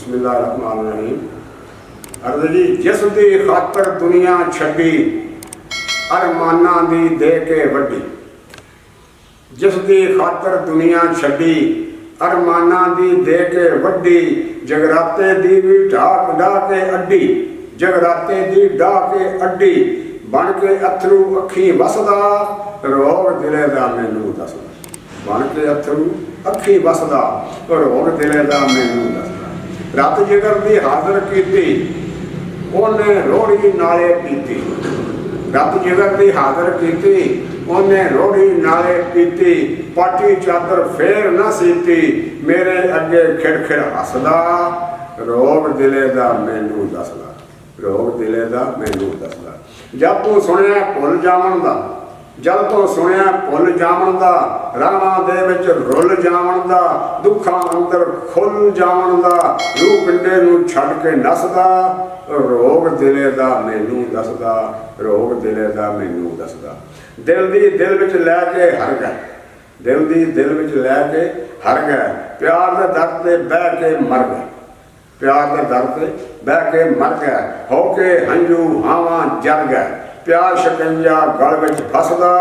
बिस्मिल्लाहिर्रहमानिर्रहीम। अर्ज़ जी जिस दी खातर दुनिया छड्डी अरमाना दी दे के वड्डी। जिस दी खातर दुनिया छड्डी अरमाना दी दे के वड्डी। जगराते दी भी ढाक ढा के अड्डी। जगराते दी ढा के अड्डी। बन के अथरू अखी वसदा रोग दिले दा मैनू दसदा। बन के अथरू अखी वसदा रोग दिले दा मैनू दसदा। रत जिगर दी हाज़र कीती ओने रोड़ी नाले पीती। रत जिगर दी हाज़र कीती ओने रोड़ी नाले पीती। पाटी चादर फेर न सीती मेरे अगे खिड़खिड़ हसदा रोग दिले दा मैनू दसदा। रोग दिले दा मैनू दसदा। जब तू सुनिया भुल जावन दा जब तो सुनिया भुल जावन दा राणा दे विच रुल जावन दा दुखां अंदर खुल जावन दा रूह पिंडे नूं छड्ड के नसदा रोग दिले दा मैनू दसदा। रोग दिले दा मैनू दसदा। दिल दी दिल विच लै के हर गए। दिल दी दिल विच लै के हर गए। प्यार दे दर ते बह के मर गए। प्यार दे दर ते बह के मर गए। हो के हंजू हावां जल गए। प्यार शिकंजा गल विच फसदा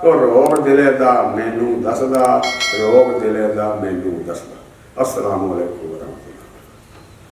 रोग दिले दा मैनू दसदा। रोग दिले दा मैनू दसदा। अस्सलामु अलैकुम।